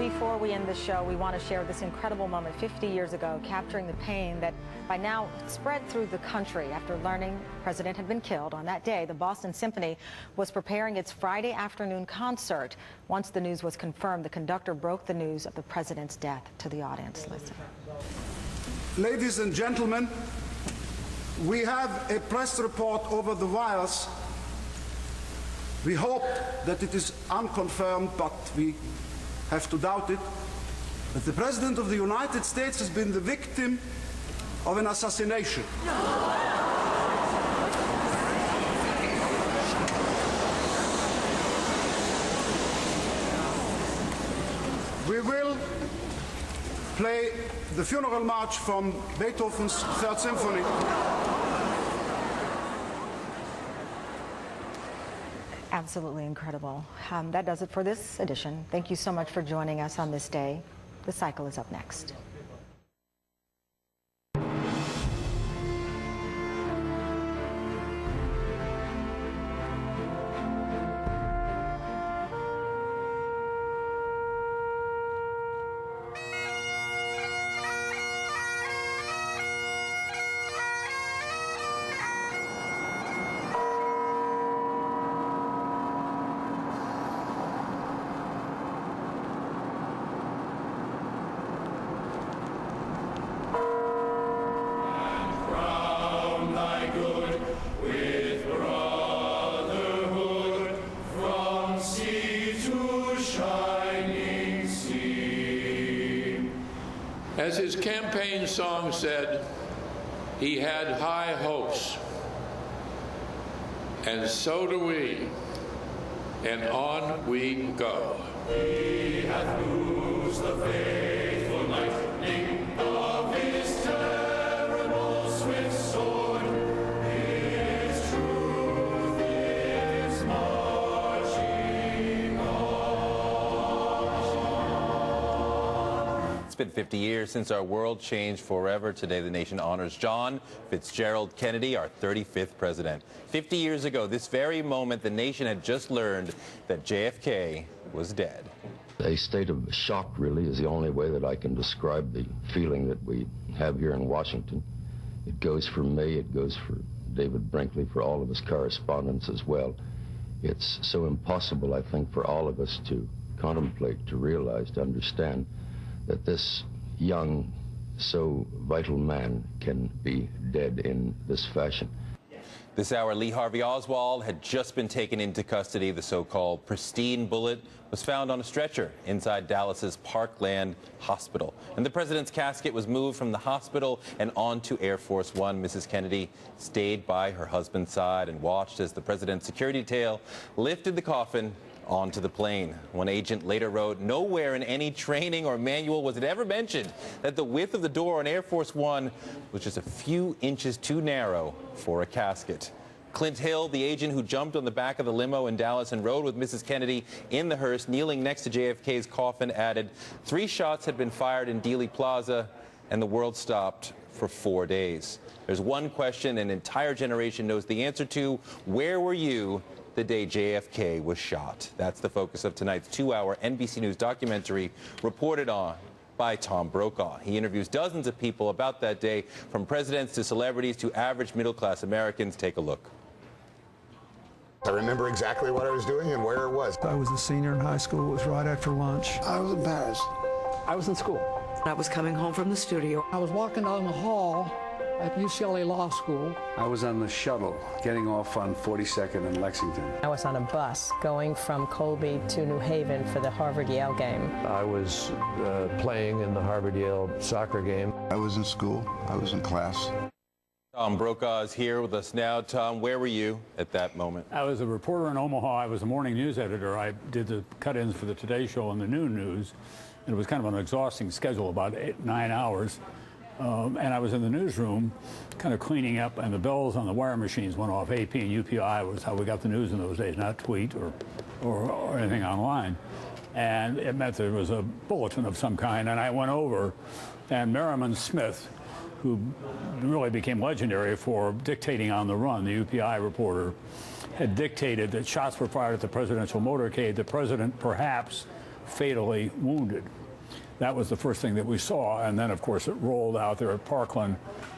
before we end the show, we want to share this incredible moment 50 years ago, capturing the pain that by now spread through the country after learning the president had been killed. On that day, the Boston Symphony was preparing its Friday afternoon concert. Once the news was confirmed, the conductor broke the news of the president's death to the audience. Listen. Ladies and gentlemen, we have a press report over the wires. We hope that it is unconfirmed, but we have to doubt it, that the President of the United States has been the victim of an assassination. We will play the funeral march from Beethoven's Third Symphony. Absolutely incredible. That does it for this edition. Thank you so much for joining us on this day. The Cycle is up next. As his campaign song said, he had high hopes, and so do we, and on we go. He hath loosed the faithful lightning of his terrible swift sword. His truth is marching on. It's been 50 years since our world changed forever. Today, the nation honors John Fitzgerald Kennedy, our 35th president. 50 years ago, this very moment, the nation had just learned that JFK was dead. A state of shock, really, is the only way that I can describe the feeling that we have here in Washington. It goes for me, it goes for David Brinkley, for all of his correspondents as well. It's so impossible, I think, for all of us to contemplate, to realize, to understand that this young, so vital man can be dead in this fashion. This hour, Lee Harvey Oswald had just been taken into custody. The so-called pristine bullet was found on a stretcher inside Dallas's Parkland Hospital. And the president's casket was moved from the hospital and onto Air Force One. Mrs. Kennedy stayed by her husband's side and watched as the president's security detail lifted the coffin onto the plane. One agent later wrote, "Nowhere in any training or manual was it ever mentioned that the width of the door on Air Force One was just a few inches too narrow for a casket." Clint Hill, the agent who jumped on the back of the limo in Dallas and rode with Mrs. Kennedy in the hearse, kneeling next to JFK's coffin, added, 3 shots had been fired in Dealey Plaza, and the world stopped for 4 days. There's one question an entire generation knows the answer to: where were you the day JFK was shot? That's the focus of tonight's 2-hour NBC News documentary, reported on by Tom Brokaw. He interviews dozens of people about that day, from presidents to celebrities to average middle-class Americans. Take a look. I remember exactly what I was doing and where it was. I was a senior in high school. It was right after lunch. I was embarrassed. I was in school. I was coming home from the studio. I was walking down the hall at UCLA Law School. I was on the shuttle getting off on 42nd in Lexington. I was on a bus going from Colby to New Haven for the Harvard-Yale game. I was playing in the Harvard-Yale soccer game. I was in school. I was in class. Tom Brokaw is here with us now. Tom, where were you at that moment? I was a reporter in Omaha. I was a morning news editor. I did the cut-ins for the Today Show and the noon news. And it was kind of an exhausting schedule, about 9 hours. And I was in the newsroom kind of cleaning up, and the bells on the wire machines went off. AP and UPI was how we got the news in those days, not tweet or anything online. And it meant there was a bulletin of some kind, and I went over, and Merriman Smith, who really became legendary for dictating on the run, the UPI reporter, had dictated that shots were fired at the presidential motorcade. The president perhaps fatally wounded. That was the first thing that we saw, and then, of course, it rolled out there at Parkland,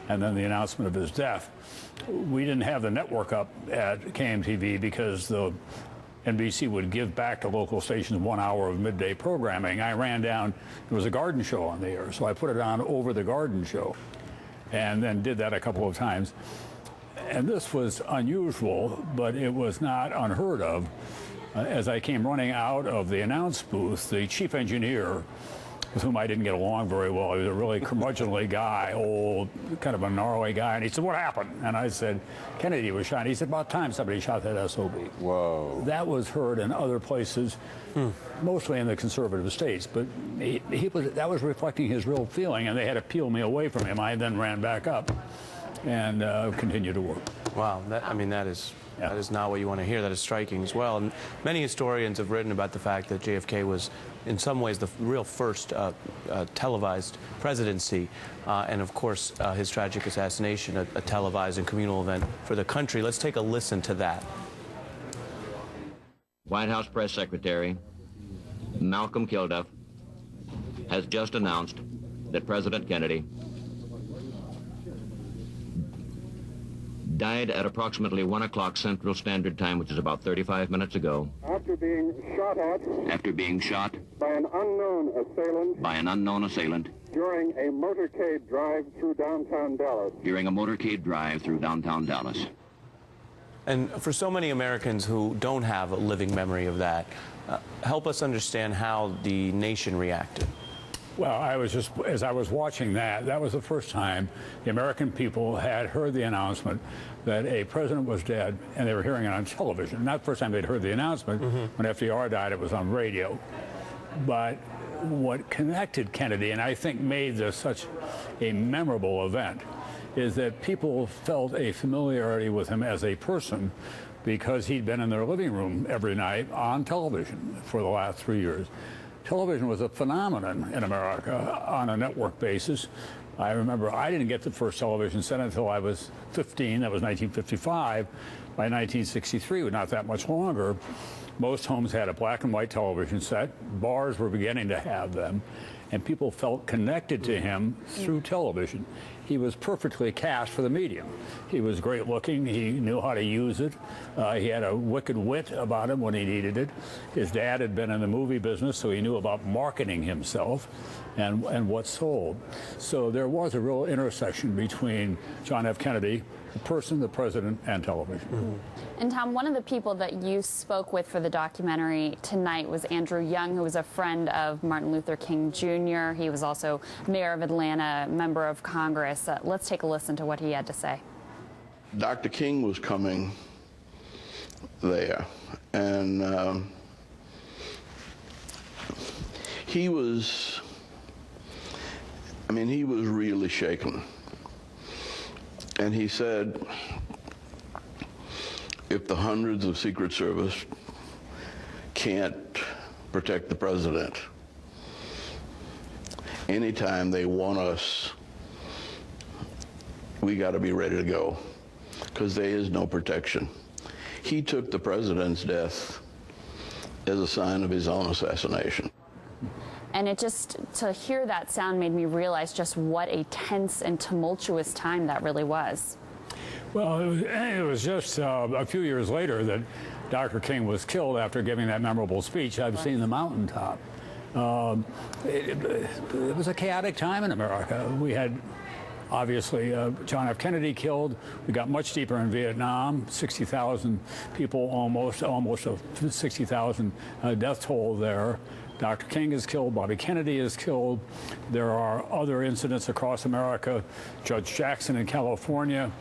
and then the announcement of his death. We didn't have the network up at KMTV because the NBC would give back to local stations 1 hour of midday programming. I ran down, there was a garden show on the air, so I put it on over the garden show, and then did that a couple of times. And this was unusual, but it was not unheard of. As I came running out of the announce booth, the chief engineer, with whom I didn't get along very well, he was a really curmudgeonly guy, old, kind of a gnarly guy, and he said, "What happened?" And I said, "Kennedy was shot." He said, "About time somebody shot that SOB." Whoa. That was heard in other places, mostly in the conservative states, but that was reflecting his real feeling, and they had to peel me away from him. I then ran back up and continued to work. Wow, that is not what you want to hear. That is striking as well. And many historians have written about the fact that JFK was, in some ways, the real first televised presidency, and of course, his tragic assassination, a televised and communal event for the country. Let's take a listen to that. White House Press Secretary Malcolm Kilduff has just announced that President Kennedy died at approximately 1 o'clock Central Standard Time, which is about 35 minutes ago. After being shot at. After being shot. By an unknown assailant. By an unknown assailant. During a motorcade drive through downtown Dallas. During a motorcade drive through downtown Dallas. And for so many Americans who don't have a living memory of that, help us understand how the nation reacted. Well, as I was watching that was the first time the American people had heard the announcement that a president was dead, and they were hearing it on television. Not the first time they'd heard the announcement. When FDR died, it was on radio. But what connected Kennedy, and I think made this such a memorable event, is that people felt a familiarity with him as a person because he'd been in their living room every night on television for the last 3 years. Television was a phenomenon in America on a network basis. I remember I didn't get the first television set until I was 15. That was 1955. By 1963, not that much longer, most homes had a black and white television set. Bars were beginning to have them, and people felt connected to him through television. He was perfectly cast for the medium. He was great looking. He knew how to use it. He had a wicked wit about him when he needed it. His dad had been in the movie business, so he knew about marketing himself and what sold. So there was a real intersection between John F. Kennedy, the person, the president, and television. And Tom, one of the people that you spoke with for the documentary tonight was Andrew Young, who was a friend of Martin Luther King Jr. He was also mayor of Atlanta, member of Congress. Let's take a listen to what he had to say. Dr. King was coming there, and he was really shaken. And he said, if the hundreds of Secret Service can't protect the president, anytime they want us, we got to be ready to go, because there is no protection. He took the president's death as a sign of his own assassination. And to hear that sound made me realize just what a tense and tumultuous time that really was. Well, it was just a few years later that Dr. King was killed after giving that memorable speech, "I've seen the mountaintop." It was a chaotic time in America. We had, obviously, John F. Kennedy killed. We got much deeper in Vietnam, 60,000 people, almost a 60,000 death toll there. Dr. King is killed, Bobby Kennedy is killed. There are other incidents across America. Judge Jackson in California.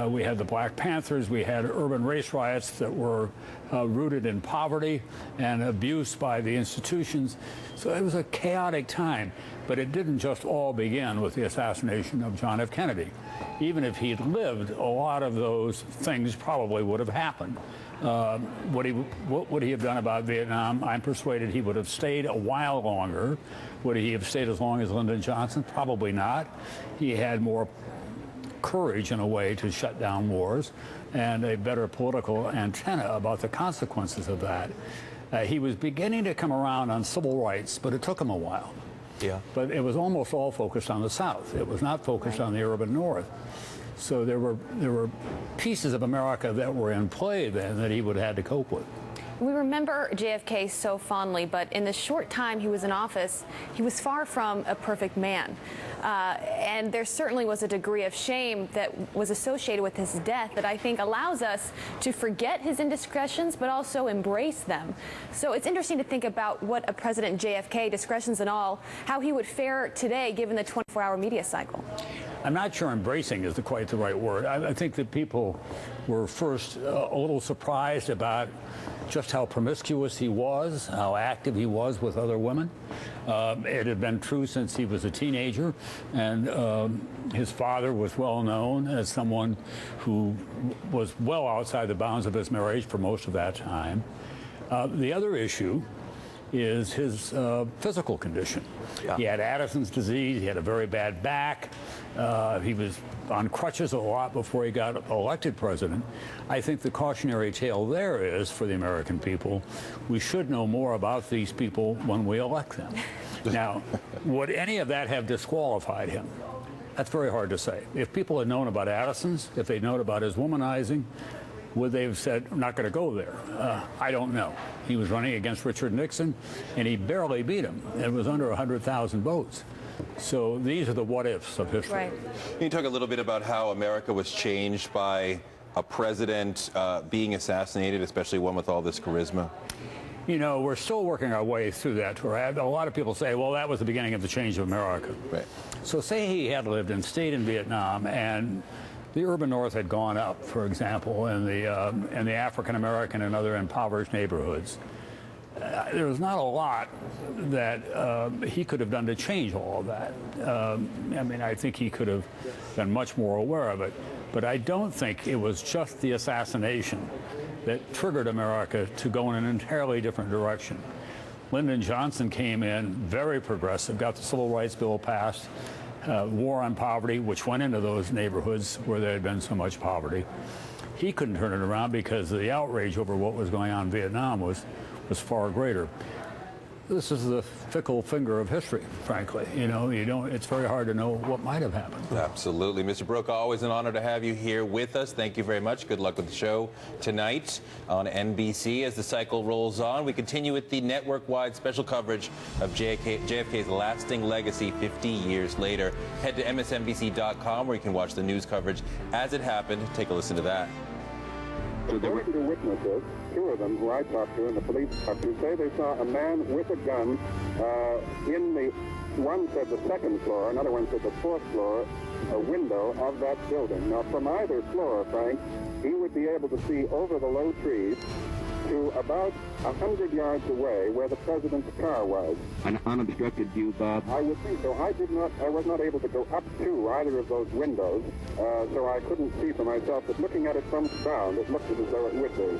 We had the Black Panthers. We had urban race riots that were rooted in poverty and abuse by the institutions. So it was a chaotic time. But it didn't just all begin with the assassination of John F. Kennedy. Even if he'd lived, a lot of those things probably would have happened. What would he have done about Vietnam? I'm persuaded he would have stayed a while longer. Would he have stayed as long as Lyndon Johnson? Probably not. He had more courage, in a way, to shut down wars and a better political antenna about the consequences of that. He was beginning to come around on civil rights, but it took him a while. Yeah. But it was almost all focused on the South. It was not focused on the urban North. So there were pieces of America that were in play then that he would have had to cope with. We remember JFK so fondly, but in the short time he was in office, he was far from a perfect man. And there certainly was a degree of shame that was associated with his death that I think allows us to forget his indiscretions, but also embrace them. So it's interesting to think about what a President JFK, discretions and all, how he would fare today given the 24-hour media cycle. I'm not sure embracing is quite the right word. I think that people were first a little surprised about just how promiscuous he was, how active he was with other women. It had been true since he was a teenager, and his father was well known as someone who was well outside the bounds of his marriage for most of that time. The other issue is his physical condition. Yeah. He had Addison's disease, he had a very bad back, he was on crutches a lot before he got elected president. I think the cautionary tale there is, for the American people, we should know more about these people when we elect them. Now, would any of that have disqualified him? That's very hard to say. If people had known about Addison's, if they'd known about his womanizing, would they have said, I'm not going to go there? I don't know. He was running against Richard Nixon, and he barely beat him. It was under 100,000 votes. So these are the what-ifs of history. Right. Can you talk a little bit about how America was changed by a president being assassinated, especially one with all this charisma? You know, we're still working our way through that. A lot of people say, well, that was the beginning of the change of America. Right. So say he had lived and stayed in Vietnam, and the urban North had gone up, for example, in the African-American and other impoverished neighborhoods. There was not a lot that he could have done to change all of that. I mean, I think he could have been much more aware of it. But I don't think it was just the assassination that triggered America to go in an entirely different direction. Lyndon Johnson came in very progressive, got the Civil Rights Bill passed, war on poverty, which went into those neighborhoods where there had been so much poverty. He couldn't turn it around because the outrage over what was going on in Vietnam was far greater. This is the fickle finger of history, frankly. You know, it's very hard to know what might have happened. Absolutely. Mr. Brokaw, always an honor to have you here with us. Thank you very much. Good luck with the show tonight on NBC. As the cycle rolls on, we continue with the network-wide special coverage of JFK's lasting legacy 50 years later. Head to MSNBC.com where you can watch the news coverage as it happened. Take a listen to that. According to witnesses, two of them who I talked to and the police talked to say they saw a man with a gun in the, one said the second floor, another one said the fourth floor, a window of that building. Now from either floor, Frank, he would be able to see over the low trees to about 100 yards away where the president's car was. An unobstructed view, Bob? I would think so. I was not able to go up to either of those windows, so I couldn't see for myself, but looking at it from the ground, it looked as though it would be.